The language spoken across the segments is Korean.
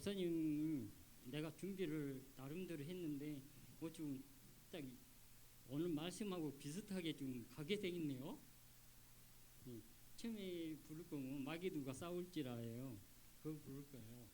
목사님 내가 준비를 나름대로 했는데 좀 딱 오늘 말씀하고 비슷하게 좀 가게 되겠네요. 처음에 부를 거면 마귀들과 싸울지라예요. 그거 부를 거예요.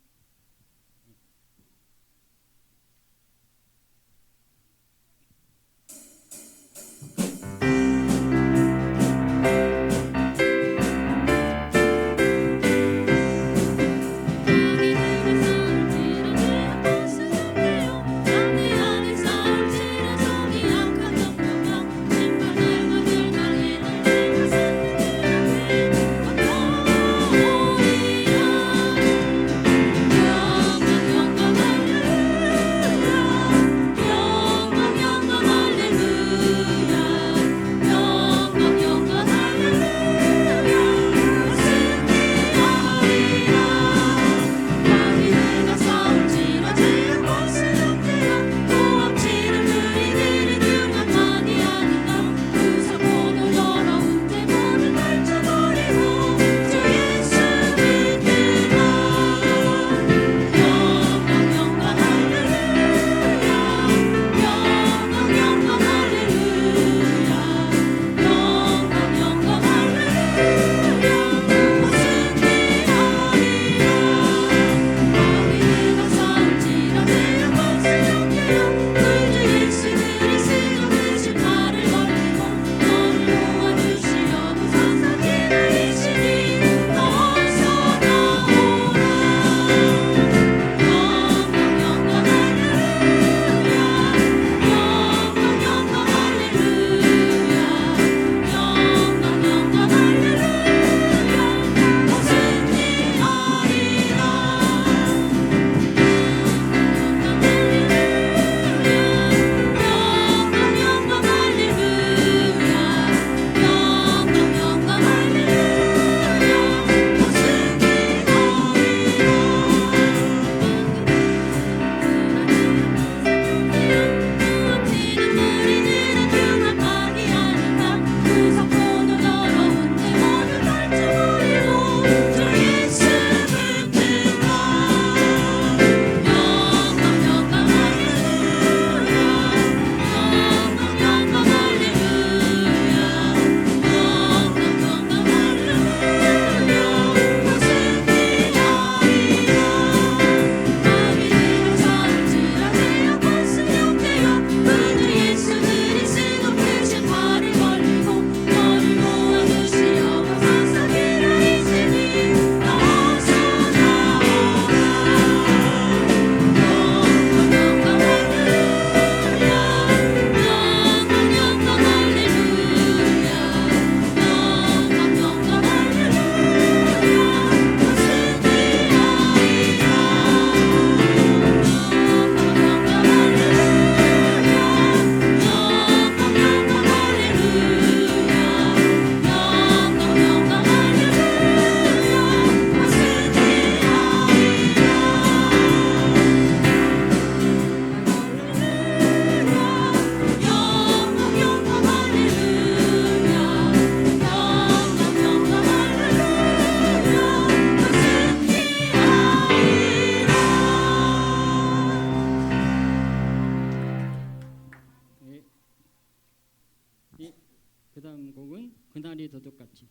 그 다음 곡은 그날이 도둑같이.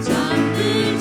잠들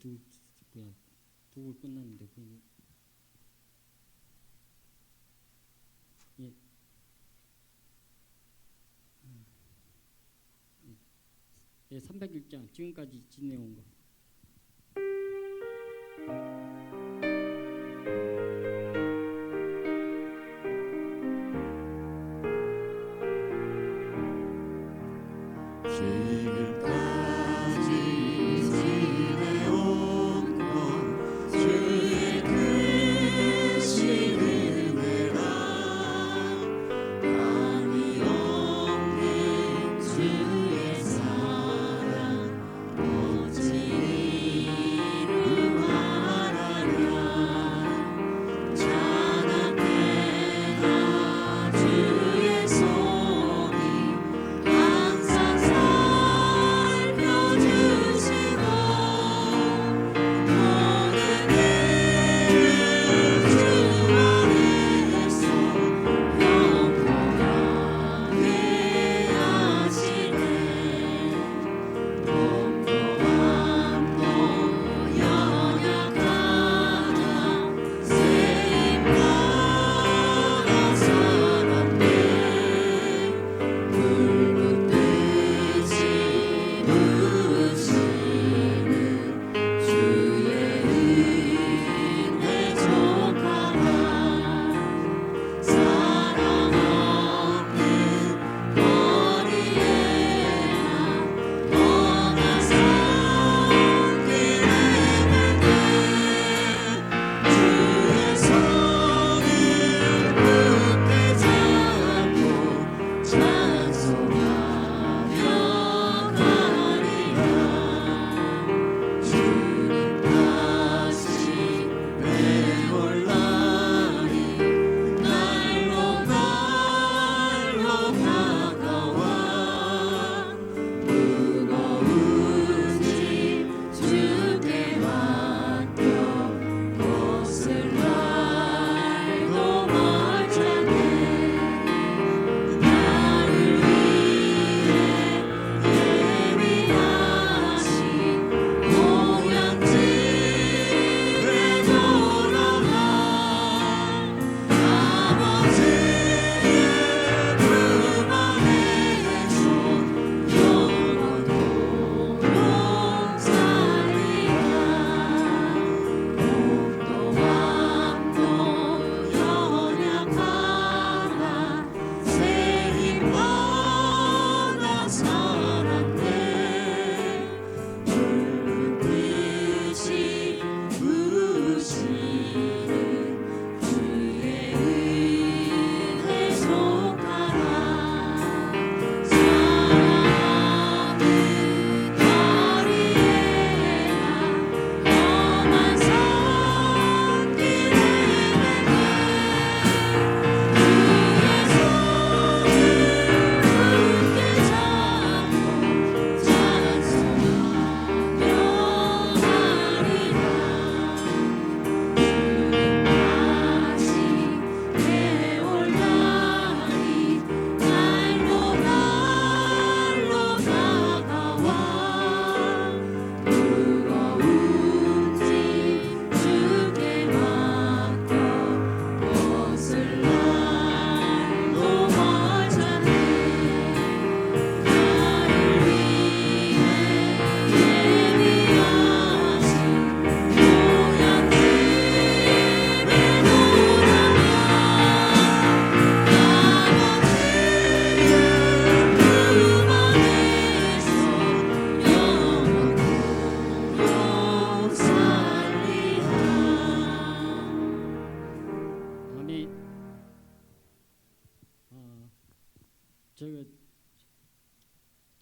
두골 끝났는데 그냥 예. 예, 301장 지금까지 지내온 거.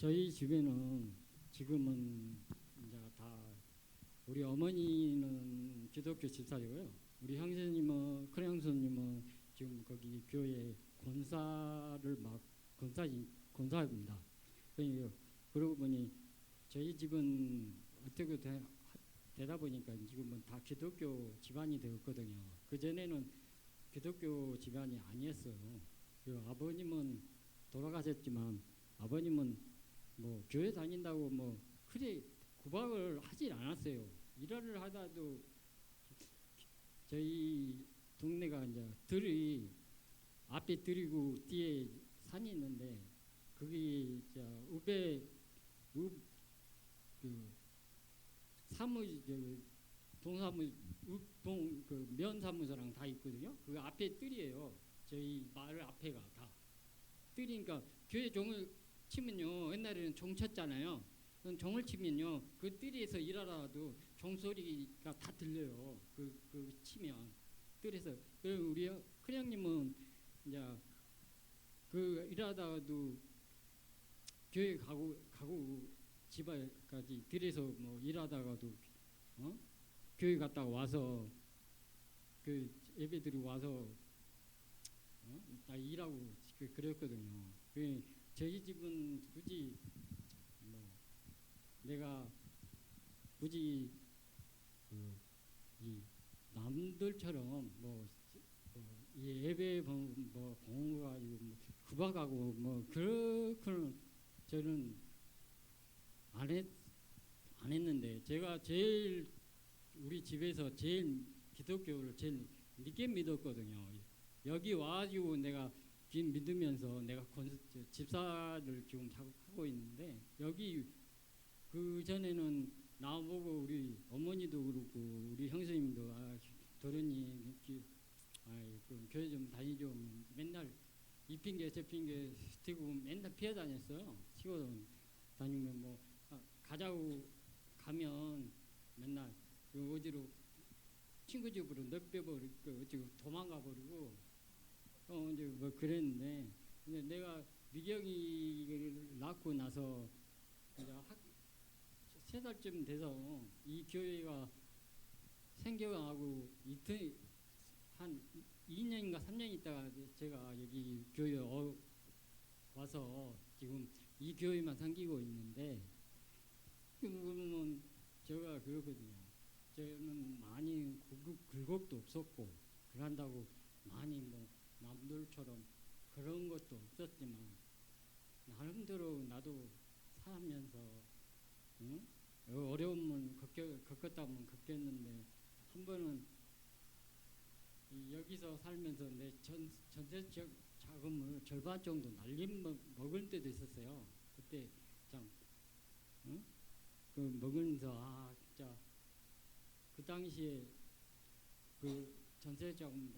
저희 집에는 지금은 이제 다 우리 어머니는 기독교 집사이고요. 우리 형제님은 큰 형수님은 지금 거기 교회 권사를 막 권사입니다. 그러고 보니 저희 집은 어떻게 되다 보니까 지금은 다 기독교 집안이 되었거든요. 그 전에는 기독교 집안이 아니었어요. 아버님은 돌아가셨지만 아버님은 뭐 교회 다닌다고 뭐 크게 구박을 하질 않았어요. 일을 하다도 저희 동네가 이제 들이 앞에 들이고 뒤에 산이 있는데 거기 저 읍에 읍 그 사무 저 동사무 동그 면사무소랑 다 있거든요. 그 앞에 뜰이에요. 저희 마을 앞에가 다 뜰이니까 교회 종을 치면요. 옛날에는 종 쳤잖아요. 그럼 종을 치면요. 그 뜰에서 일하다가도 종소리가 다 들려요. 그 치면 뜰에서 그 우리 큰형님은 이제 그 일하다가도 교회 가고 집에까지 들에서 뭐 일하다가도 교회 갔다가 와서 그 예배드리 와서 다 일하고 그랬거든요. 저희 집은 굳이 뭐 내가 굳이 이 남들처럼 이 예배 뭐 봉가지고 뭐 구박하고 뭐 그렇게는 저는 안 했는데 제가 제일 우리 집에서 제일 기독교를 제일 늦게 믿었거든요. 여기 와가지고 내가 지금 믿으면서 내가 집사를 지금 하고 있는데 여기 그 전에는 나보고 우리 어머니도 그렇고 우리 형수님도 도련님 그 교회 좀 다니죠. 맨날 이 핑계 저 핑계 대고 맨날 피해 다녔어요. 시골 다니면 뭐 가자고 가면 맨날 그 어디로 친구 집으로 널빼버리고 어찌고 도망가 버리고 이제 뭐 그랬는데 근데 내가 미경이를 낳고 나서 이제 3달쯤 돼서 이 교회가 생겨가고 이틀 한 2년인가 3년 있다가 제가 여기 교회 와서 지금 이 교회만 섬기고 있는데 그러면 제가 그러거든요. 저는 많이 굴곡도 없었고 그런다고 많이 뭐 남들처럼 그런 것도 없었지만 나름대로 나도 살면서 어려움은 겪었다면 겪었는데 한 번은 여기서 살면서 내 전세적 자금을 절반 정도 먹을 때도 있었어요. 그때 참 그 먹으면서 진짜 그 당시에 그 전세 자금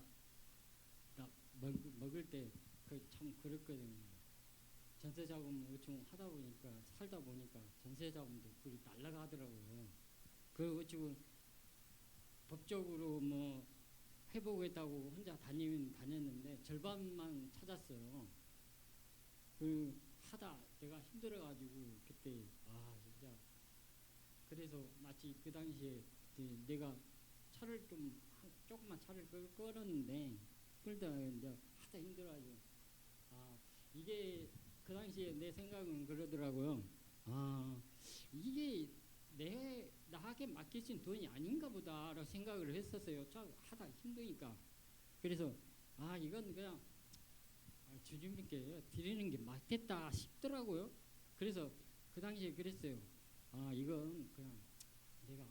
먹을 때 그 참 그랬거든요. 전세 자금 어찌 하다 보니까 살다 보니까 전세 자금도 그리 날라가더라고요. 그 어찌고 법적으로 뭐 해보겠다고 혼자 다녔는데 절반만 찾았어요. 그 하다 내가 힘들어가지고 그때 진짜 그래서 마치 그 당시에 내가 차를 조금만 차를 끌었는데 끌다 이제 하다 힘들어가지고 이게 그 당시에 내 생각은 그러더라고요. 이게 나에게 맡기신 돈이 아닌가 보다라고 생각을 했었어요. 하다 힘드니까. 그래서 이건 그냥 주님께 드리는 게 맞겠다 싶더라고요. 그래서 그 당시에 그랬어요. 이건 그냥 내가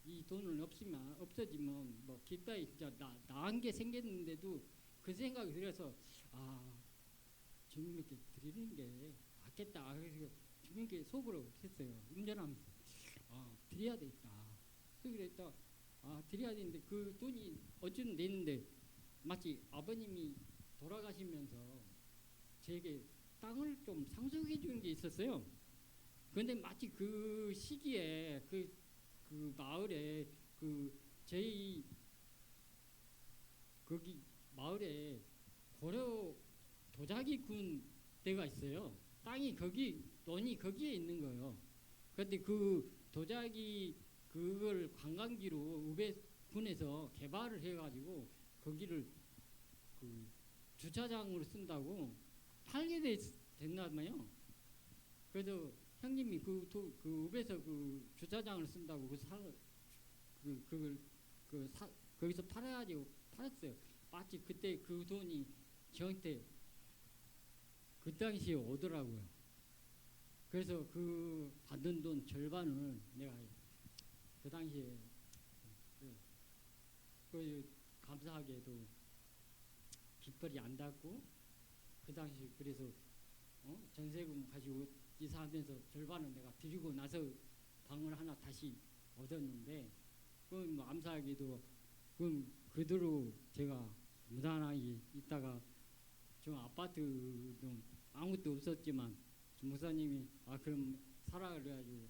이 돈은 없어지면 뭐 기타에 진짜 나은 게 생겼는데도 그 생각이 들어서 주님께 드리는 게 맞겠다. 그래서 주님께 속으로 했어요. 운전하면서 드려야 되겠다. 그랬다. 드려야 되는데 그 돈이 어쨌든 냈는데 마치 아버님이 돌아가시면서 제게 땅을 좀 상속해 주는 게 있었어요. 그런데 마치 그 시기에 그 마을에 저희 거기 마을에 고려 도자기 군 데가 있어요. 돈이 거기에 있는 거예요. 그런데 그 도자기 그걸 관광지로 우배군에서 개발을 해가지고 거기를 그 주차장으로 쓴다고 팔게 됐나봐요. 그래서 형님이 그 우배에서 그 주차장을 쓴다고 거기서 팔아가지고 팔았어요. 마치 그때 그 돈이 저한테 그 당시에 오더라고요. 그래서 그 받은 돈 절반을 내가 그 당시에 그 감사하게도 깃벌이 안 닿고 그 당시 그래서 전세금 가지고 이사하면서 절반은 내가 드리고 나서 방을 하나 다시 얻었는데 그뭐 감사하게도 그대로 제가 무난하게 있다가 저 아파트는 아무것도 없었지만 목사님이 그럼 사라 그래가지고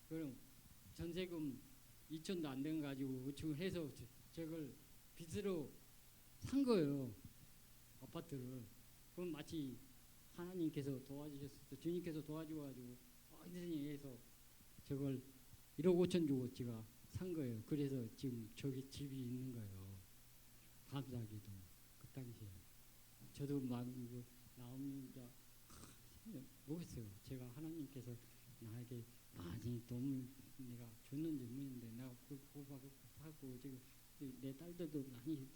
그럼 전세금 2천도 안 된 가지고 우측해서 저걸 빚으로 산 거예요. 아파트를. 그럼 마치 하나님께서 도와주셨어. 주님께서 도와줘가지고 완전히 해서 저걸 1억 5천 주고 제가 산 거예요. 그래서 지금 저기 집이 있는 거예요. 감사하게도 그 당시에 저도 막 이거 나오면 뭐겠어요. 제가 하나님께서 나에게 많이 도움을 내가 줬는지 뭐였는데 내가 하고 지금 내 딸들도 많이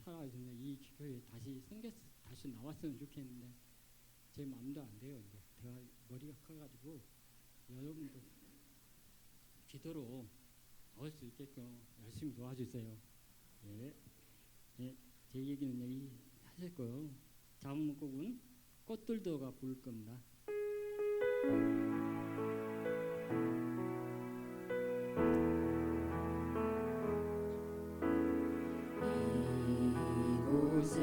살아있는데 이 교회 다시 나왔으면 좋겠는데 제 마음도 안 돼요. 이제 제가 머리가 커가지고 여러분도 기도로 나올 수 있게끔 열심히 도와주세요. 예, 예, 제 얘기는 여기 하실 거요. 다음 곡은 꽃들도가 부를 겁니다. 이곳에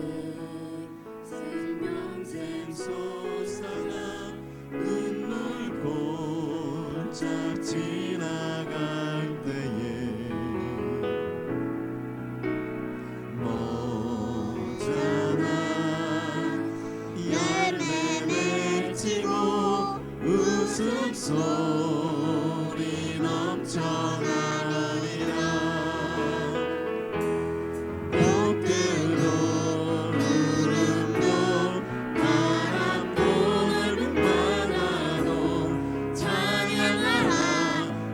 생명샘 솟아나 눈물 골짝 지나갈 때에 모자나 열매 맺히고 웃음소리 넘쳐나리라. 꽃들도 구름도 바람도 넓은 바다도 찬양하라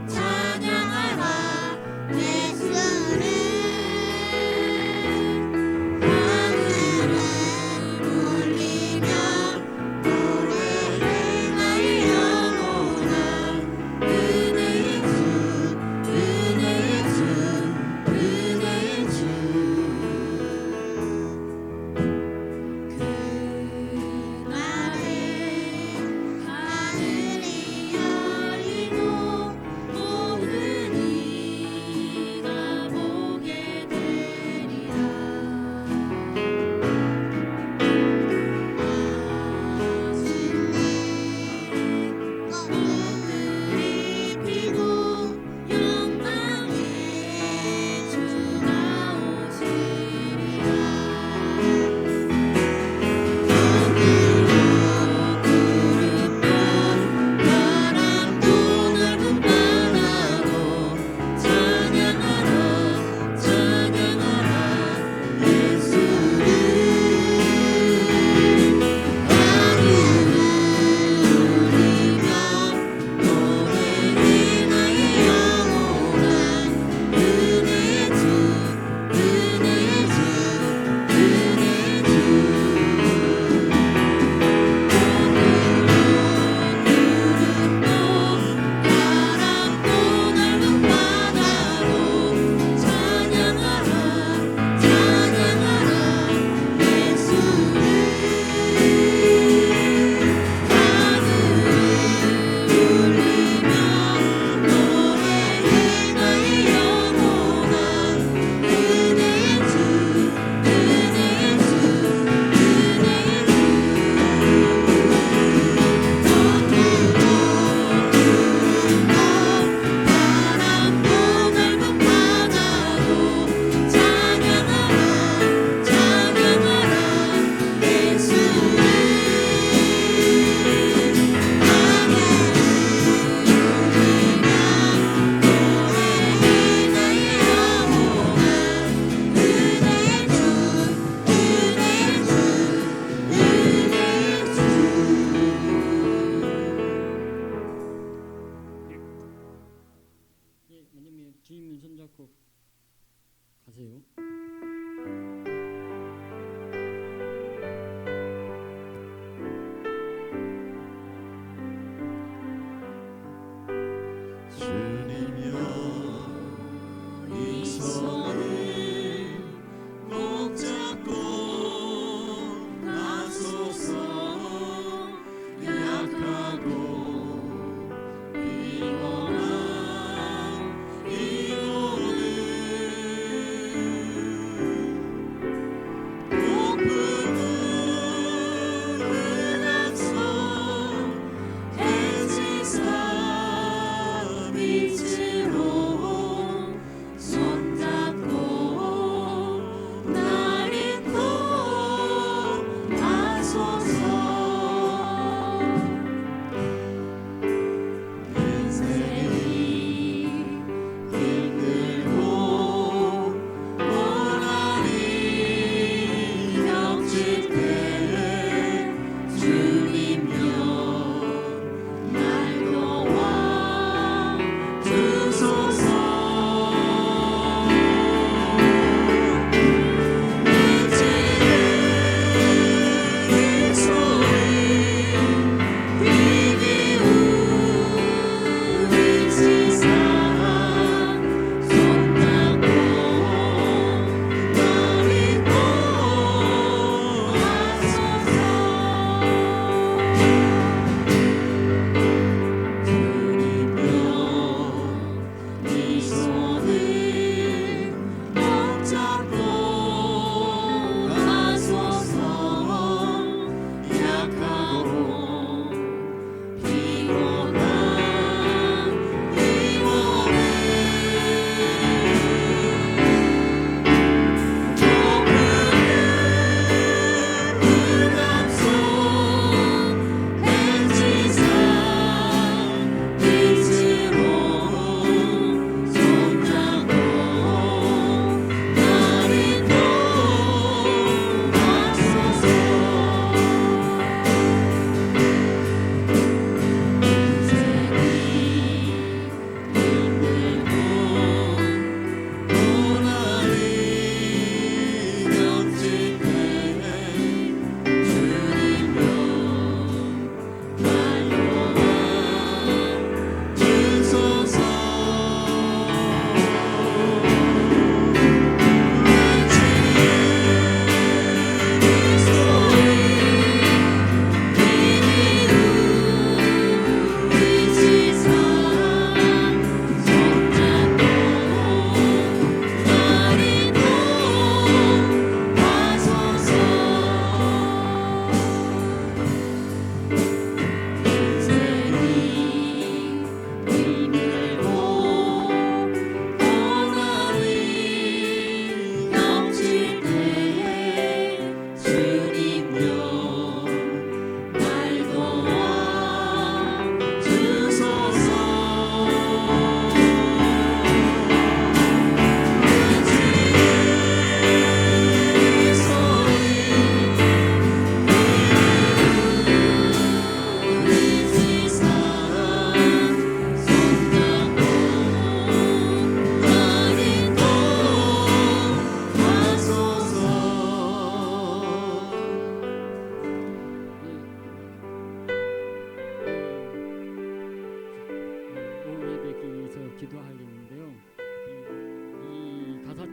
찬양하라 예수를. 하늘을 울리며 노래해 나의 영혼아. 은혜의 주 은혜의 주 은혜의 주. 그날에 하늘이 열리고 모든 이가 보게 되리라. 꽃들이 피고 영광의 주가 오시리라. 구름도 바람도 넓은 바다도 찬양하라 찬양하라 예수를. 하늘을 울리며 노래해 나의 영혼아. 은혜의 주 은혜의 주 은혜의 주. 바람도 넓은 바다도 찬양하라 찬양하라 예수를. 하늘을 울리며 노래해 나의 영혼아. 은혜의 주 은혜의 주 은혜의 주. 바람도 넓은 바다도 찬양하라 찬양하라 예수를. 하늘을 울리며 노래해 나의 영혼아. 은혜의 주 은혜의 주 은혜의 주. 예, 왜냐면 주님 손잡고 가세요. 주님여 이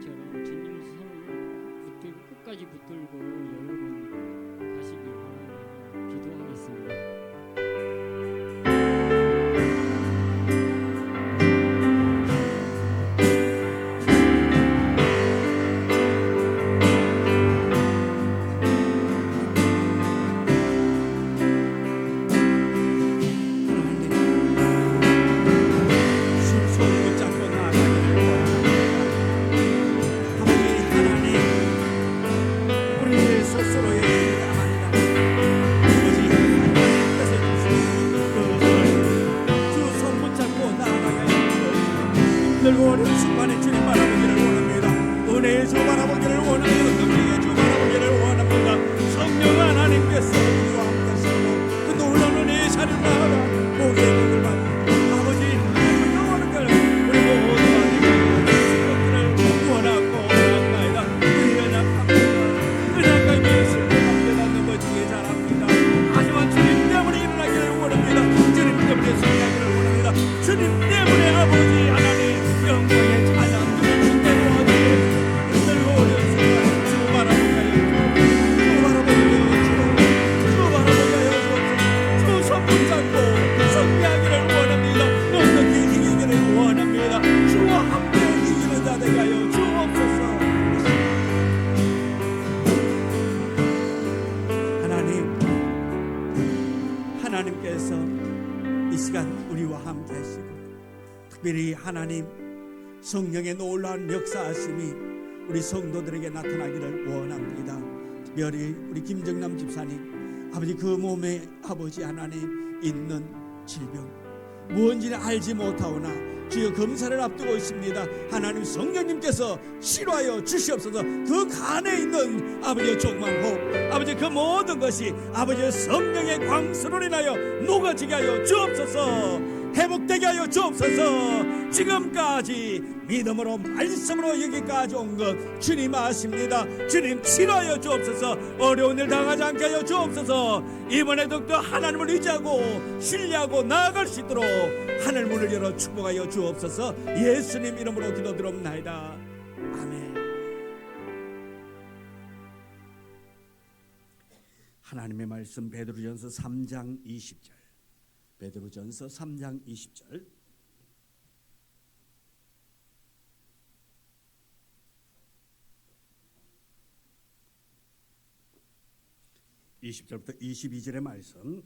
것처럼 주님 손을 끝까지 붙들고 여러분 가시길 바라며 기도하겠습니다. 어려운 순간에 주님 바라보기를 원합니다. 은혜의 주 바라보기를 원합니다. 능력의 주 바라보기를 원합니다. 성령 하나님께서 우리와 함께 하시고 그 놀라운 은혜의 자리를 나아가 목의 복을 받는 아버지 하나님의 영원한 걸 우리 모두 받기를 원하고 원합니다. 우리 연약합니다. 연약한 예수를 함께 받는 것 중에 잘합니다. 하지만 주님 때문에 일어나기를 원합니다. 주님 때문에 승리하기를 원합니다. 주님 때문에 아버지 하나님 영광의 찬양 주대로 하기를 흔들고 어려운 순간 주 바라보가요 주 바라보가요 주 바라보가요 주 손 붙잡고 승리하기를 원합니다. 어떻게 이기기를 원합니다. 주와 함께 이기는 자 되가요 주옵소서. 하나님께서 이 시간 우리와 함께 하시고 특별히 하나님 성령의 놀라운 역사하심이 우리 성도들에게 나타나기를 원합니다. 특별히 우리 김정남 집사님 아버지 그 몸에 아버지 하나님 있는 질병 무언지는 알지 못하오나 주여 검사를 앞두고 있습니다. 하나님 성령님께서 치료하여 주시옵소서. 그 간에 있는 아버지의 종망혹 아버지 그 모든 것이 아버지의 성령의 광선으로 인하여 녹아지게 하여 주옵소서. 회복되게 하여 주옵소서. 지금까지 믿음으로 말씀으로 여기까지 온 것 주님 아십니다. 주님 치료하여 주옵소서. 어려운 일 당하지 않게 하여 주옵소서. 이번에도 또 하나님을 의지하고 신뢰하고 나아갈 수 있도록 하늘 문을 열어 축복하여 주옵소서. 예수님 이름으로 기도드립나이다. 아멘. 하나님의 말씀 베드로전서 3장 20절 베드로전서 3장 20절 20절부터 22절의 말씀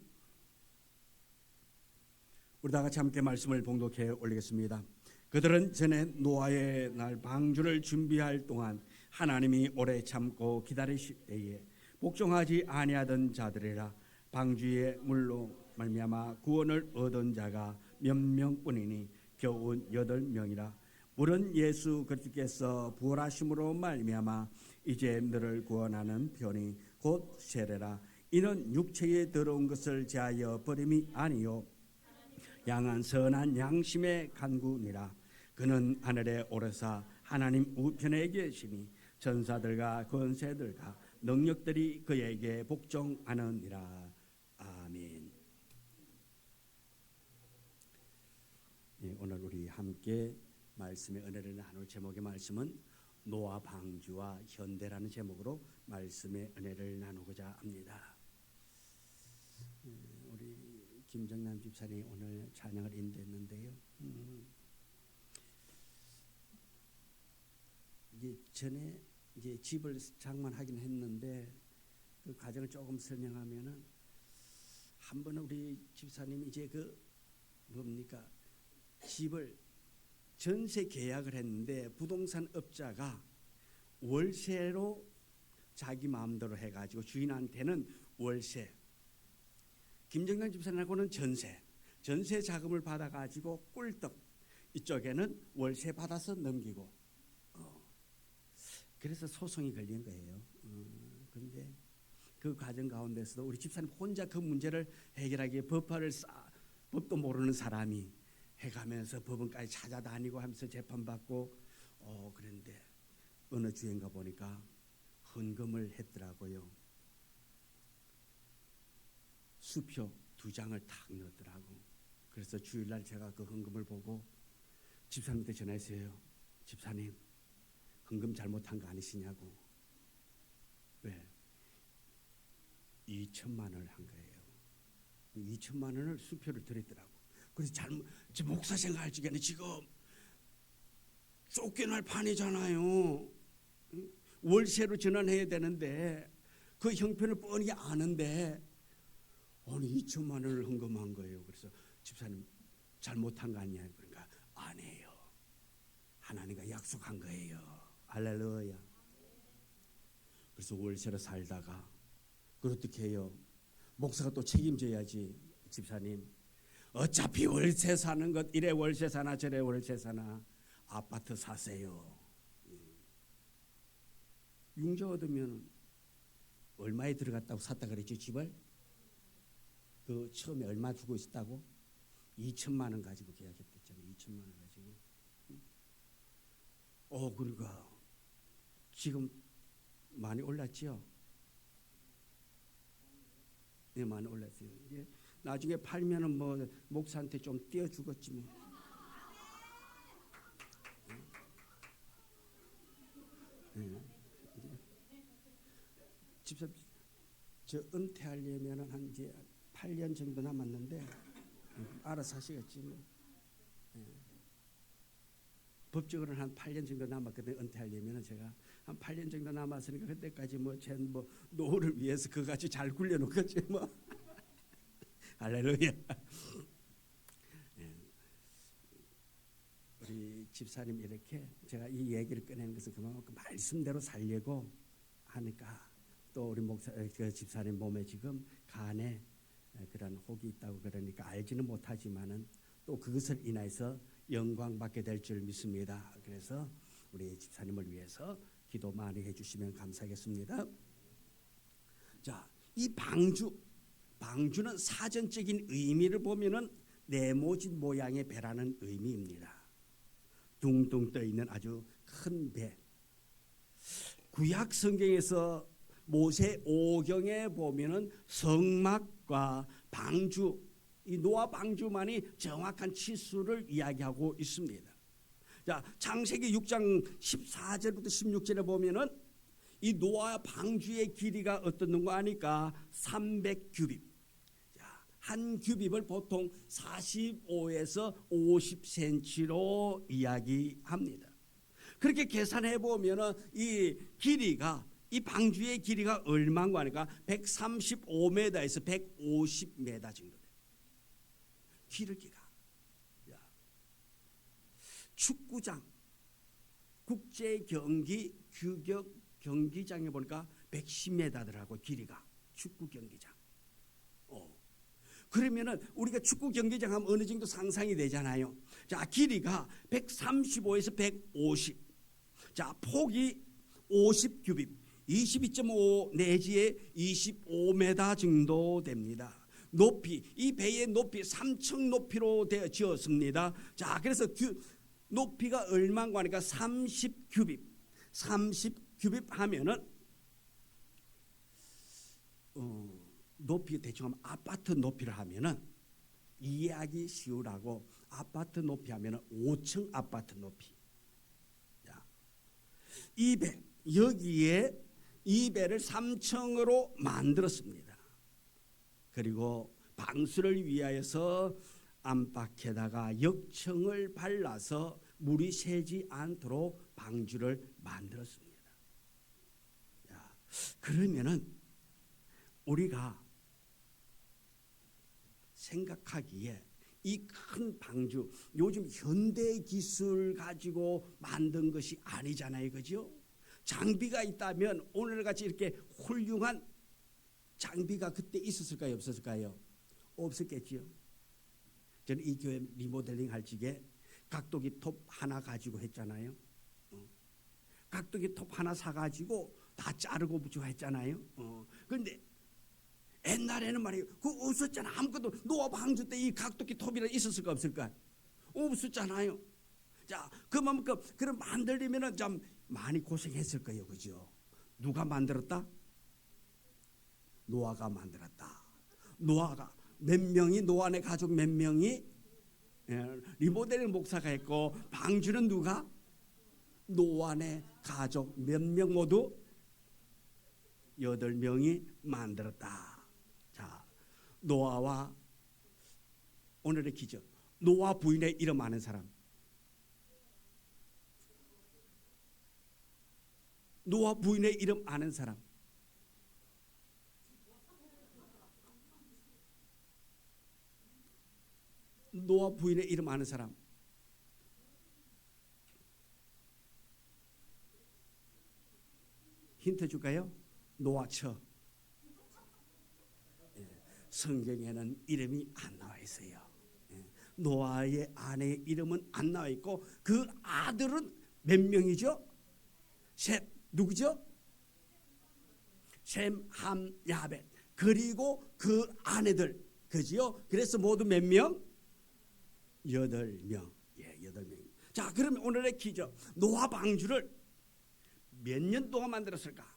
우리 다 같이 함께 말씀을 봉독해 올리겠습니다. 그들은 전에 노아의 날 방주를 준비할 동안 하나님이 오래 참고 기다리실 때에 복종하지 아니하던 자들이라 방주의 물로 말미암아 구원을 얻은 자가 몇 명뿐이니 겨우 8명이라 물은 예수 그리스도께서 부활하심으로 말미암아 이제 너를 구원하는 편이 곧 세례라. 이는 육체에 들어온 것을 제하여 버림이 아니요 양한 선한 양심의 간구니라. 그는 하늘에 오르사 하나님 우편에 계시니 전사들과 권세들과 능력들이 그에게 복종하느니라. 아멘. 예, 오늘 우리 함께 말씀의 은혜를 나눌 제목의 말씀은 노아 방주와 현대라는 제목으로 말씀의 은혜를 나누고자 합니다. 우리 김정남 집사님 오늘 찬양을 인도했는데요. 이제 전에 이제 집을 장만하긴 했는데 그 과정을 조금 설명하면은 한 번은 우리 집사님이 이제 그 뭡니까 집을 전세 계약을 했는데 부동산 업자가 월세로 자기 마음대로 해가지고 주인한테는 월세, 김정남 집사님하고는 전세 자금을 받아가지고 꿀떡 이쪽에는 월세 받아서 넘기고 그래서 소송이 걸린 거예요. 그런데 그 과정 가운데서도 우리 집사님 혼자 그 문제를 해결하기에 법도 모르는 사람이 해가면서 법원까지 찾아다니고 하면서 재판받고 그런데 어느 주인가 보니까 헌금을 했더라고요. 수표 2장을 탁 넣었더라고. 그래서 주일날 제가 그 헌금을 보고 집사님한테 전화했어요. 집사님 헌금 잘못한 거 아니시냐고. 왜? 2천만 원을 한 거예요. 2천만 원을 수표를 드렸더라고. 그래서 저 목사 생각할 적에는 지금 쫓겨날 판이잖아요. 월세로 전환해야 되는데 그 형편을 뻔히 아는데 아니 2천만 원을 헌금한 거예요. 그래서 집사님 잘못한 거 아니에요? 그러니까 아니에요. 하나님과 약속한 거예요. 할렐루야. 그래서 월세로 살다가 그걸 어떻게 해요? 목사가 또 책임져야지. 집사님 어차피 월세 사는 것 이래 월세 사나 저래 월세 사나 아파트 사세요. 융자 얻으면 얼마에 들어갔다고 샀다 그랬죠? 집을 그 처음에 얼마 주고 있었다고? 2천만 원 가지고 계약했댔잖아요. 2천만 원 가지고. 그러니까 지금 많이 올랐죠? 네, 많이 올랐어요. 이제 나중에 팔면은 뭐 목사한테 좀 떼어 주겠지 뭐. 네. 집사 저 은퇴하려면은 한 이제 8년 정도 남았는데 알아서 하시겠지 뭐. 네. 법적으로는 한 8년 정도 남았거든요. 은퇴하려면은 제가 한 8년 정도 남았으니까 그때까지 뭐 노후를 위해서 그거 가지고 잘 굴려놓겠지 뭐. 할렐루야. 네. 우리 집사님 이렇게 제가 이 얘기를 꺼내는 것은 그만큼 말씀대로 살려고 하니까 또 우리 목사 그 집사님 몸에 지금 간에 그런 혹이 있다고 그러니까 알지는 못하지만은 또 그것을 인해서 영광 받게 될 줄 믿습니다. 그래서 우리 집사님을 위해서 기도 많이 해주시면 감사하겠습니다. 자, 이 방주는 사전적인 의미를 보면은 네모진 모양의 배라는 의미입니다. 둥둥 떠 있는 아주 큰 배. 구약 성경에서 모세 오경에 보면은 성막과 방주, 이 노아 방주만이 정확한 치수를 이야기하고 있습니다. 자, 창세기 6장 14절부터 16절에 보면은 이 노아 방주의 길이가 어떤 거 아니까 300규빗. 자, 한 규빗을 보통 45에서 50cm로 이야기합니다. 그렇게 계산해 보면은 이 길이가 이 방주의 길이가 얼마인가 하니까 135m에서 150m 정도 돼요. 길기가. 축구장, 국제 경기 규격 경기장에 보니까 110m더라고 길이가. 축구 경기장. 그러면은 우리가 축구 경기장 하면 어느 정도 상상이 되잖아요. 자, 길이가 135에서 150. 자, 폭이 50규빗, 22.5 내지에 25m 정도 됩니다. 높이, 이 배의 높이 3층 높이로 되어 지었습니다. 자, 그래서 높이가 얼마인가 하니까 30규빗. 30규빗 하면은 높이 대충 하면 아파트 높이를 하면은 이해하기 쉬우라고 아파트 높이 하면은 5층 아파트 높이. 자, 이 배 여기에 이 배를 3층으로 만들었습니다. 그리고 방수를 위하여서 안팎에다가 역청을 발라서 물이 새지 않도록 방주를 만들었습니다. 자, 그러면은 우리가 생각하기에 이 큰 방주 요즘 현대 기술 가지고 만든 것이 아니잖아요, 그죠? 장비가 있다면 오늘같이 이렇게 훌륭한 장비가 그때 있었을까요, 없었을까요? 없었겠지요. 저는 이 교회 리모델링 할 적에 각도기 톱 하나 가지고 했잖아요. 각도기 톱 하나 사가지고 다 자르고 붙이고 했잖아요. 그런데 옛날에는 말이에요. 그거 없었잖아. 아무것도 노아 방주 때 이 각도기 톱이라 있었을까 없을까? 없었잖아요. 자, 그만큼 그럼 만들려면은 좀 많이 고생했을 거예요, 그죠? 누가 만들었다? 노아가 만들었다. 노아가 몇 명이 노아네 가족 몇 명이 리모델링 목사가 했고 방주는 누가? 노아네 가족 몇 명 모두 8명이 만들었다. 자, 노아와 오늘의 기적. 노아 부인의 이름 아는 사람. 노아 부인의 이름 아는 사람. 노아 부인의 이름 아는 사람. 힌트 줄까요? 노아처. 성경에는 이름이 안 나와 있어요. 노아의 아내의 이름은 안 나와 있고 그 아들은 몇 명이죠? 셋. 누구죠? 셈, 함, 야벳. 그리고 그 아내들. 그지요? 그래서 모두 몇 명? 8명. 예, 8명. 자, 그러면 오늘의 기적. 노아 방주를 몇 년 동안 만들었을까?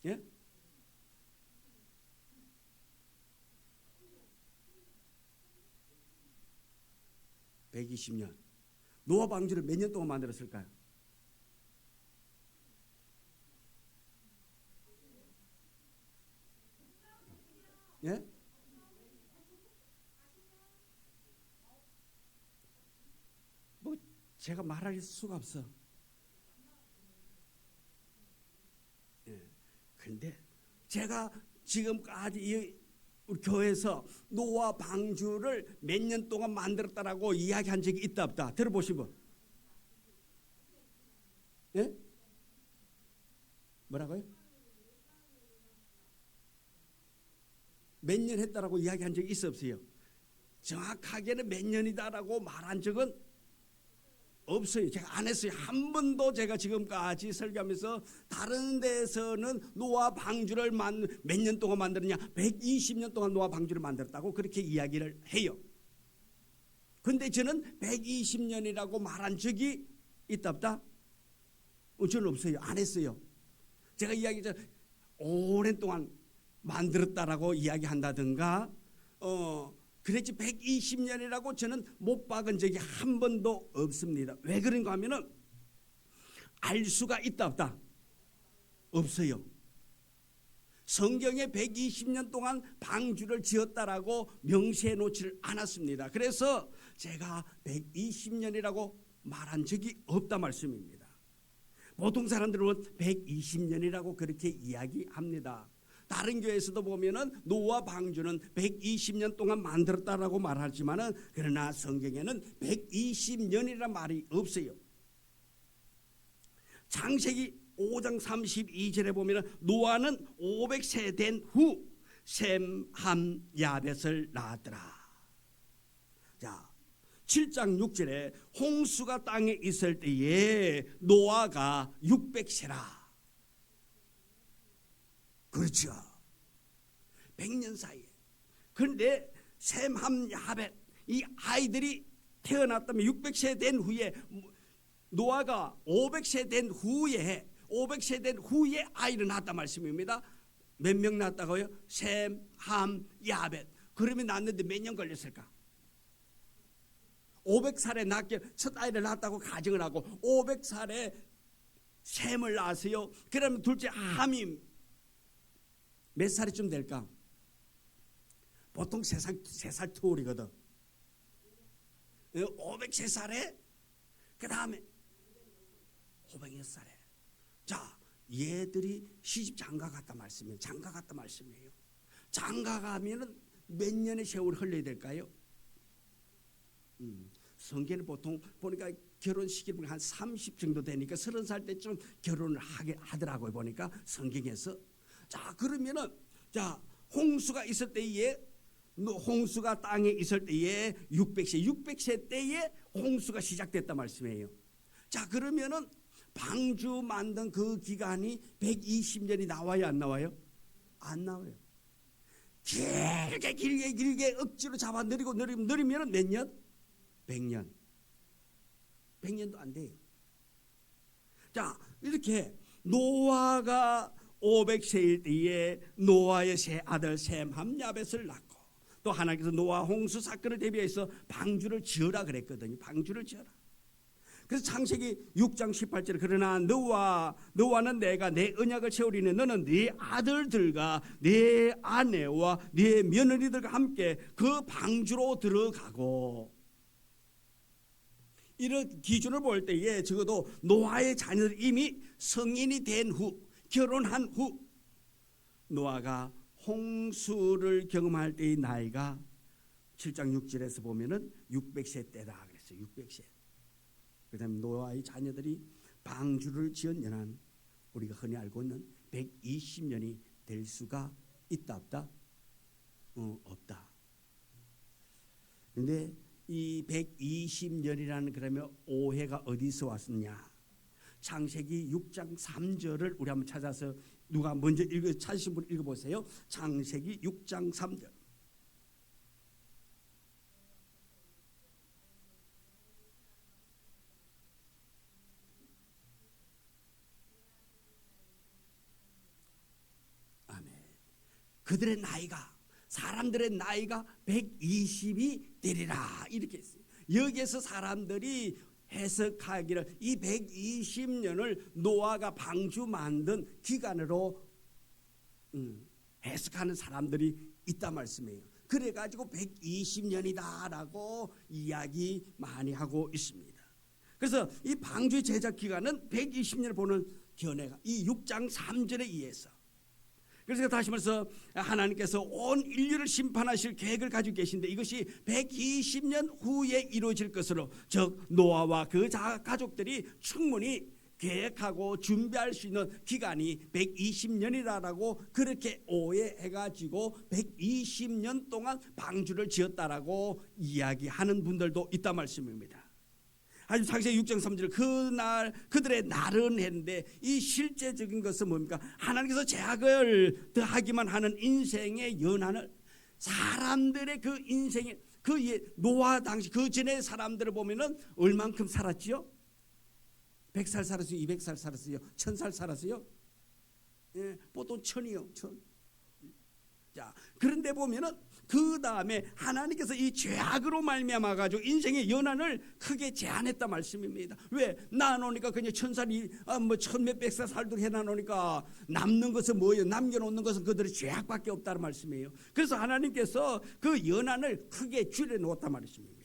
예? (120년) 노아 방주를 몇 년 동안 만들었을까요? 예? 뭐 제가 말할 수가 없어. 예. 근데 제가 지금까지 우리 교회에서 노아 방주를 몇 년 동안 만들었다라고 이야기한 적이 있다 없다 들어보신 분? 예? 뭐라고요? 몇 년 했다라고 이야기한 적이 있어 없어요? 정확하게는 몇 년이다라고 말한 적은 없어요. 제가 안 했어요. 한 번도 제가 지금까지 설교하면서 다른 데서는 노아 방주를 몇 년 동안 만들었냐? 120년 동안 노아 방주를 만들었다고 그렇게 이야기를 해요. 근데 저는 120년이라고 말한 적이 있다 없다? 저는 없어요. 안 했어요. 제가 이야기죠. 오랜 동안 만들었다라고 이야기한다든가 그랬지 120년이라고 저는 못 박은 적이 한 번도 없습니다. 왜 그런가 하면은 알 수가 있다 없다? 없어요. 성경에 120년 동안 방주를 지었다라고 명시해 놓지를 않았습니다. 그래서 제가 120년이라고 말한 적이 없다 말씀입니다. 보통 사람들은 120년이라고 그렇게 이야기합니다. 다른 교회에서도 보면은 노아 방주는 120년 동안 만들었다라고 말하지만은 그러나 성경에는 120년이라는 말이 없어요. 창세기 5장 32절에 보면은 노아는 500세 된 후 셈, 함, 야벳을 낳았더라. 자, 7장 6절에 홍수가 땅에 있을 때에 노아가 600세라. 그렇죠. 100년 사이에. 그런데 셈, 함, 야벳 이 아이들이 태어났다면 600세 된 후에 노아가 500세 된 후에 아이를 낳았단 말씀입니다. 몇 명 낳았다고요? 셈, 함, 야벳. 그러면 낳는데 몇 년 걸렸을까? 500살에 낳게 첫 아이를 낳았다고 가정을 하고 500살에 셈을 낳았어요. 그러면 둘째 함이 몇 살이쯤 될까? 보통 3살 터울이거든. 503살에 그 다음에 506살에. 자, 얘들이 시집 장가 갔다 말씀이에요. 장가 갔다 말씀이에요. 장가 가면은 몇 년의 세월이 흘러야 될까요? 성경은 보통 보니까 결혼 시기를 한 30 정도 되니까 30살 때쯤 결혼을 하더라고요. 보니까 성경에서. 자, 그러면은 자, 홍수가 있을 때에 홍수가 땅에 있을 때에 600세 때에 홍수가 시작됐다 말씀이에요. 자, 그러면은 방주 만든 그 기간이 120년이 나와요, 안 나와요? 안 나와요. 길게 억지로 잡아 느리면은 몇 년? 100년. 100년도 안 돼요. 자, 이렇게 노아가 500세일 때에 노아의 세 아들 셈, 함, 야벳을 낳고 또 하나님께서 노아 홍수 사건을 대비해서 방주를 지으라 그랬거든요. 방주를 지어라. 그래서 창세기 6장 18절 그러나 너와는 내가 내 언약을 세우리니 너는 네 아들들과 네 아내와 네 며느리들과 함께 그 방주로 들어가고 이런 기준을 볼 때에 적어도 노아의 자녀들이 이미 성인이 된 후 결혼한 후 노아가 홍수를 경험할 때의 나이가 7장 6절에서 보면은 600세 때다 그랬어요. 600세. 그다음에 노아의 자녀들이 방주를 지은 연한 우리가 흔히 알고 있는 120년이 될 수가 있다 없다? 없다. 그런데 이 120년이라는 그러면 오해가 어디서 왔느냐? 창세기 6장 3절을 우리 한번 찾아서 누가 먼저 찾으신 분 읽어보세요. 창세기 6장 3절. 그들의 나이가 사람들의 나이가 120이 되리라 이렇게 했어요. 여기에서 사람들이 해석하기를 이 120년을 노아가 방주 만든 기간으로 해석하는 사람들이 있다 말씀이에요. 그래가지고 120년이다라고 이야기 많이 하고 있습니다. 그래서 이 방주 제작 기간은 120년을 보는 견해가 이 6장 3절에 의해서 그래서 다시 말해서 하나님께서 온 인류를 심판하실 계획을 가지고 계신데 이것이 120년 후에 이루어질 것으로 즉 노아와 그 가족들이 충분히 계획하고 준비할 수 있는 기간이 120년이라고 그렇게 오해해가지고 120년 동안 방주를 지었다라고 이야기하는 분들도 있단 말씀입니다. 아주 창세기 6장 3절 그날 그들의 날은 했는데 이 실제적인 것은 뭡니까? 하나님께서 제약을 더하기만 하는 인생의 연한을 사람들의 그 인생의 그 노아 당시 그 전에 사람들을 보면은 얼만큼 살았지요? 100살 살았어요? 200살 살았어요? 1000살 살았어요? 예, 보통 1000이요. 1000. 자, 그런데 보면은 그 다음에 하나님께서 이 죄악으로 말미암아 가지고 인생의 연한을 크게 제한했다 말씀입니다. 왜? 나누니까 그냥 1000살이 뭐 1000몇백살 살도록 해놔놓으니까 남는 것은 뭐예요? 남겨놓는 것은 그들의 죄악밖에 없다는 말씀이에요. 그래서 하나님께서 그 연한을 크게 줄여놓았다 말씀입니다.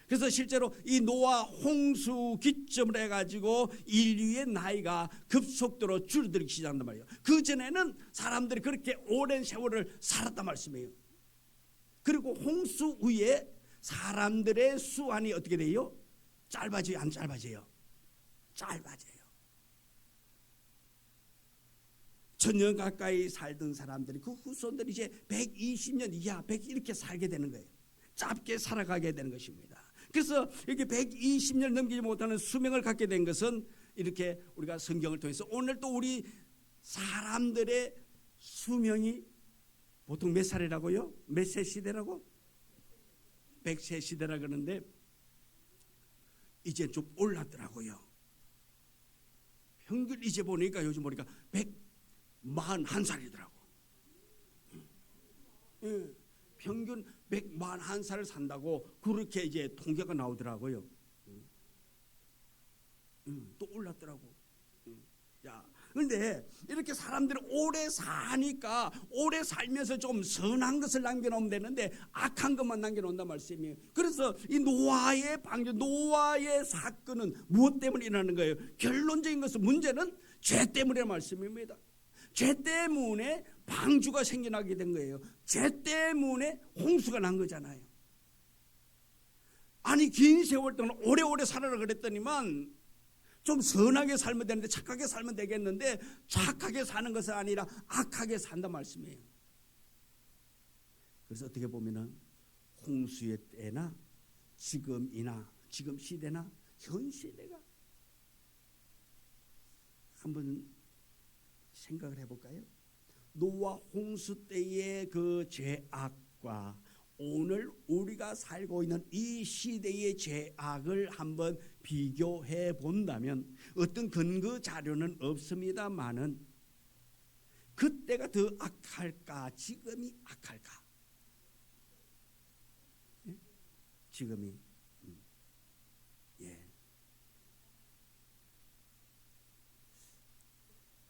그래서 실제로 이 노아 홍수 기점을 해가지고 인류의 나이가 급속도로 줄어들기 시작한단 말이에요. 그 전에는 사람들이 그렇게 오랜 세월을 살았단 말씀이에요. 그리고 홍수 후에 사람들의 수완이 어떻게 돼요? 짧아져요? 안 짧아져요? 짧아져요. 1000년 가까이 살던 사람들이 그 후손들이 이제 120년 이하 100 이렇게 살게 되는 거예요. 짧게 살아가게 되는 것입니다. 그래서 이렇게 120년 넘기지 못하는 수명을 갖게 된 것은 이렇게 우리가 성경을 통해서 오늘 또 우리 사람들의 수명이 보통 몇 살이라고요? 몇 세 시대라고? 100세 시대라 그러는데 이제 좀 올랐더라고요. 평균 이제 보니까 요즘 보니까 141살이더라고. 예, 평균 141살을 산다고 그렇게 이제 통계가 나오더라고요. 또 올랐더라고. 자, 그런데 이렇게 사람들이 오래 사니까 오래 살면서 좀 선한 것을 남겨놓으면 되는데 악한 것만 남겨놓는단 말씀이에요. 그래서 이 노아의 방주, 노아의 사건은 무엇 때문에 일어나는 거예요? 결론적인 것은 문제는 죄 때문이라는 말씀입니다. 죄 때문에 방주가 생겨나게 된 거예요. 죄 때문에 홍수가 난 거잖아요. 아니 긴 세월 동안 오래오래 살아라 그랬더니만 좀 선하게 살면 되는데 착하게 살면 되겠는데 착하게 사는 것은 아니라 악하게 산단 말씀이에요. 그래서 어떻게 보면은 홍수의 때나 지금이나 지금 시대나 현 시대가 한번 생각을 해볼까요? 노아 홍수 때의 그 죄악과 오늘 우리가 살고 있는 이 시대의 죄악을 한번 비교해 본다면 어떤 근거 자료는 없습니다만은 그때가 더 악할까 지금이 악할까? 지금이 예.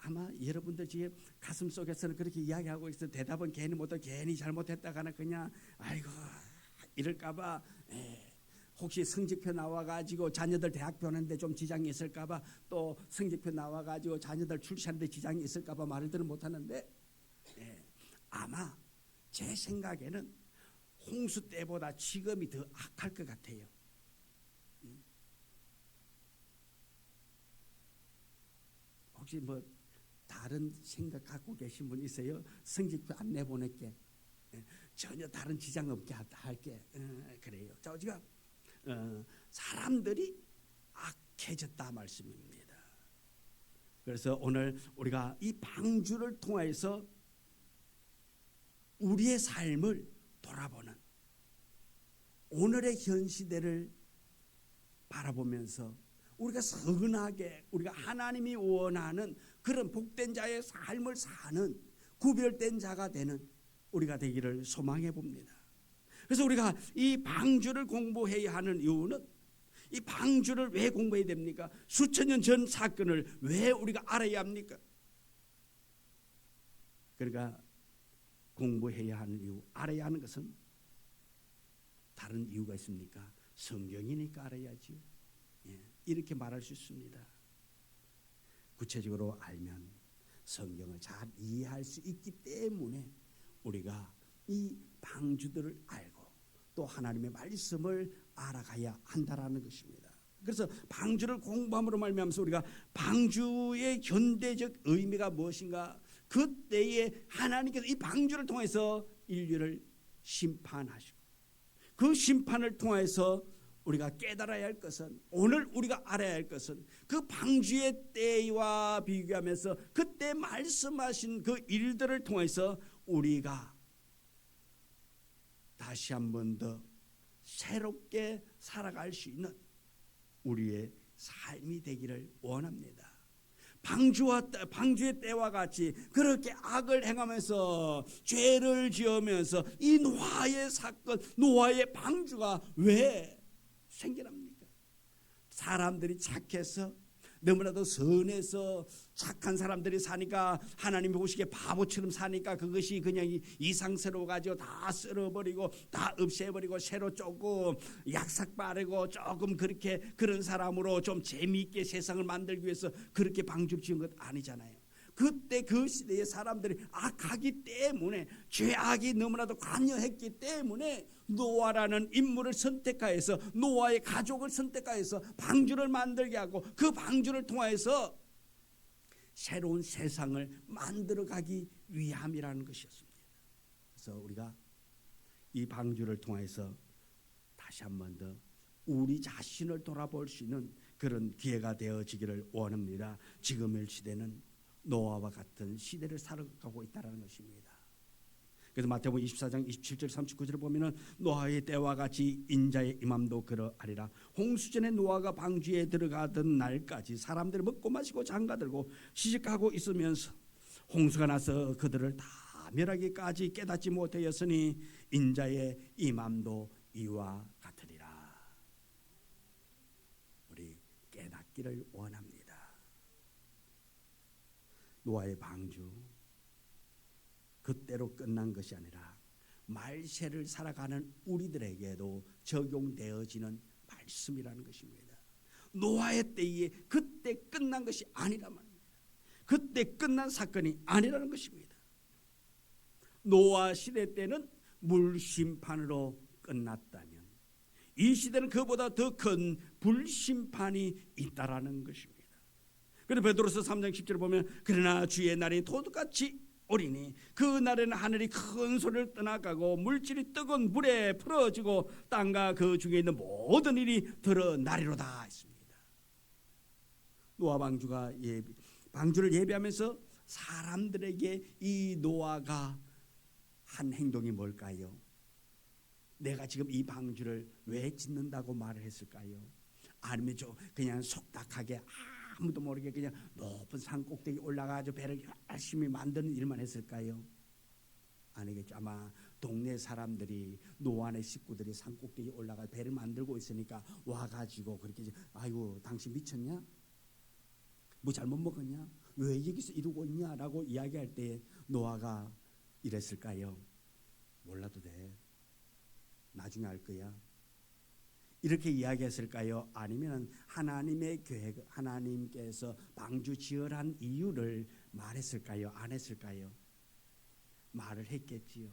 아마 여러분들 지금 가슴 속에서는 그렇게 이야기하고 있어. 대답은 괜히 못하고 괜히 잘못했다가는 그냥 아이고 이럴까봐 혹시 성적표 나와가지고 자녀들 대학 보내는데 좀 지장이 있을까봐, 또 성적표 나와가지고 자녀들 출시하는데 지장이 있을까봐 말을 못하는데 아마 제 생각에는 홍수 때보다 지금이 더 악할 것 같아요. 혹시 뭐 다른 생각 갖고 계신 분 있어요? 성적표 안 내보낼게. 전혀 다른 지장 없게 할게. 그래요. 자, 우리가 사람들이 악해졌다 말씀입니다. 그래서 오늘 우리가 이 방주를 통해서 우리의 삶을 돌아보는, 오늘의 현 시대를 바라보면서 우리가 선하게, 우리가 하나님이 원하는 그런 복된 자의 삶을 사는 구별된 자가 되는 우리가 되기를 소망해 봅니다. 그래서 우리가 이 방주를 공부해야 하는 이유는, 이 방주를 왜 공부해야 됩니까? 수천 년 전 사건을 왜 우리가 알아야 합니까? 그러니까 공부해야 하는 이유, 알아야 하는 것은 다른 이유가 있습니까? 성경이니까 알아야지요. 이렇게 말할 수 있습니다. 구체적으로 알면 성경을 잘 이해할 수 있기 때문에 우리가 이 방주들을 알고 또 하나님의 말씀을 알아가야 한다라는 것입니다. 그래서 방주를 공부함으로 말미암아서 우리가 방주의 현대적 의미가 무엇인가, 그때에 하나님께서 이 방주를 통해서 인류를 심판하시고 그 심판을 통해서 우리가 깨달아야 할 것은, 오늘 우리가 알아야 할 것은 그 방주의 때와 비교하면서 그때 말씀하신 그 일들을 통해서 우리가 다시 한 번 더 새롭게 살아갈 수 있는 우리의 삶이 되기를 원합니다. 방주의 때와 같이 그렇게 악을 행하면서 죄를 지으면서 이 노아의 사건, 노아의 방주가 왜 생겨납니까? 사람들이 착해서, 너무나도 선해서 착한 사람들이 사니까, 하나님이 보시기에 바보처럼 사니까 그것이 그냥 이상스러워 가지고 다 쓸어버리고 다 없애버리고 새로 조금 약삭 바르고 조금 그렇게 그런 사람으로 좀 재미있게 세상을 만들기 위해서 그렇게 방주를 지은 것 아니잖아요. 그때 그 시대의 사람들이 악하기 때문에, 죄악이 너무나도 관여했기 때문에 노아라는 인물을 선택하여서, 노아의 가족을 선택하여서 방주를 만들게 하고 그 방주를 통해서 새로운 세상을 만들어가기 위함이라는 것이었습니다. 그래서 우리가 이 방주를 통해서 다시 한 번 더 우리 자신을 돌아볼 수 있는 그런 기회가 되어지기를 원합니다. 지금의 시대는 노아와 같은 시대를 살아가고 있다는 것입니다. 그래서 마태복음 24장 27절 39절을 보면은 노아의 때와 같이 인자의 임함도 그러하리라. 홍수전에 노아가 방주에 들어가던 날까지 사람들이 먹고 마시고 장가들고 시집가고 있으면서 홍수가 나서 그들을 다 멸하기까지 깨닫지 못하였으니 인자의 임함도 이와 같으리라. 우리 깨닫기를 원합니다. 노아의 방주, 그때로 끝난 것이 아니라 말세를 살아가는 우리들에게도 적용되어지는 말씀이라는 것입니다. 노아의 때에 그때 끝난 것이 아니란 말입니다. 그때 끝난 사건이 아니라는 것입니다. 노아 시대 때는 물심판으로 끝났다면 이 시대는 그보다 더 큰 불심판이 있다라는 것입니다. 그래서 베드로서 3장 10절을 보면 그러나 주의 날이 도둑같이 오리니 그 날에는 하늘이 큰 소리를 떠나가고 물질이 뜨거운 물에 풀어지고 땅과 그 중에 있는 모든 일이 드러나리로다 했습니다. 노아 방주를 예비하면서 사람들에게 이 노아가 한 행동이 뭘까요? 내가 지금 이 방주를 왜 짓는다고 말을 했을까요? 아니면 좀 그냥 속닥하게 아무도 모르게 그냥 높은 산 꼭대기 올라가서 배를 열심히 만드는 일만 했을까요? 아니겠죠. 아마 동네 사람들이, 노아의 식구들이 산 꼭대기 올라가 배를 만들고 있으니까 와가지고 그렇게 아이고 당신 미쳤냐? 뭐 잘못 먹었냐? 왜 여기서 이루고 있냐라고 이야기할 때 노아가 이랬을까요? 몰라도 돼. 나중에 알 거야. 이렇게 이야기했을까요? 아니면 하나님의 계획, 하나님께서 방주 지으란 이유를 말했을까요? 안 했을까요? 말을 했겠지요.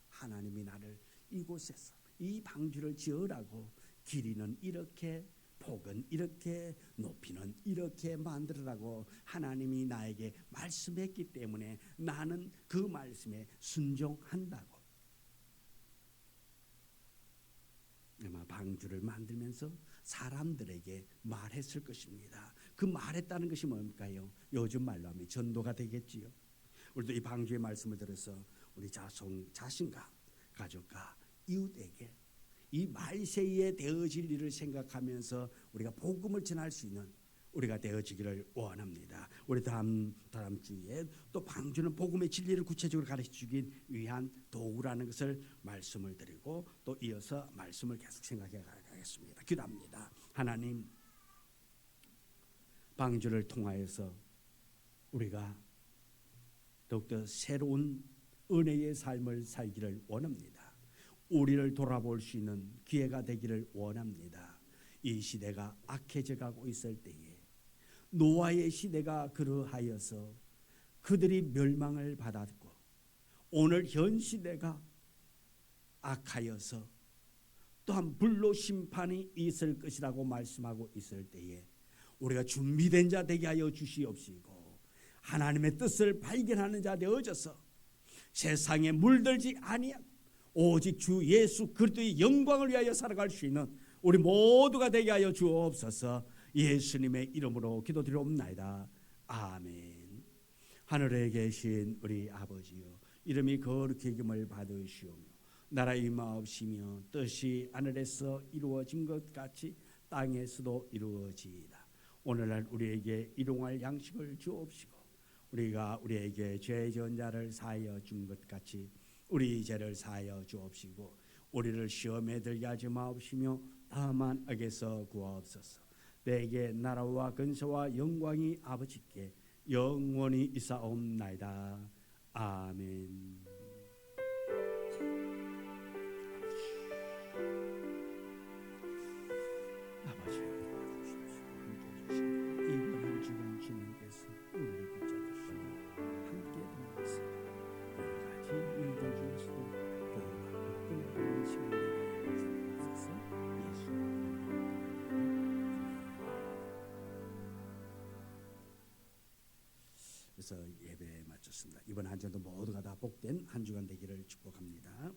하나님이 나를 이곳에서 이 방주를 지으라고 길이는 이렇게, 폭은 이렇게, 높이는 이렇게 만들으라고 하나님이 나에게 말씀했기 때문에 나는 그 말씀에 순종한다고. 아마 방주를 만들면서 사람들에게 말했을 것입니다. 그 말했다는 것이 뭘까요? 요즘 말로 하면 전도가 되겠지요. 우리도 이 방주의 말씀을 들어서 우리 자신과 가족과 이웃에게 이 말세에 되어질 일을 생각하면서 우리가 복음을 전할 수 있는 우리가 되어지기를 원합니다. 우리 다음 주에 또 방주는 복음의 진리를 구체적으로 가르쳐주기 위한 도구라는 것을 말씀을 드리고 또 이어서 말씀을 계속 생각해 가겠습니다. 기도합니다. 하나님, 방주를 통하여서 우리가 더욱더 새로운 은혜의 삶을 살기를 원합니다. 우리를 돌아볼 수 있는 기회가 되기를 원합니다. 이 시대가 악해져 가고 있을 때에 노아의 시대가 그러하여서 그들이 멸망을 받았고 오늘 현 시대가 악하여서 또한 불로 심판이 있을 것이라고 말씀하고 있을 때에 우리가 준비된 자 되게 하여 주시옵시고 하나님의 뜻을 발견하는 자 되어져서 세상에 물들지 아니하고 오직 주 예수 그리스도의 영광을 위하여 살아갈 수 있는 우리 모두가 되게 하여 주옵소서. 예수님의 이름으로 기도드리옵나이다. 아멘. 하늘에 계신 우리 아버지여, 이름이 거룩히 여김을 받으시오며 나라 임하옵시며 뜻이 하늘에서 이루어진 것 같이 땅에서도 이루어지이다. 오늘날 우리에게 일용할 양식을 주옵시고 우리가 우리에게 죄 지은 자를 사하여 준 것 같이 우리 죄를 사하여 주옵시고 우리를 시험에 들게 하지 마옵시며 다만 악에서 구하옵소서. 내게 나라와 근세와 영광이 아버지께 영원히 있사옵나이다. 아멘. 아버지, 이번 한 주간 주님께서 우리를 붙잡으시고 함께 동행하사 여러 가지 일들 중에서도 보호하고 끌어가는 시간 되게 하여 주옵소서. 예수님. 그래서 예배 마쳤습니다. 이번 한 주도 모두가 다 복된 한 주간 되기를 축복합니다.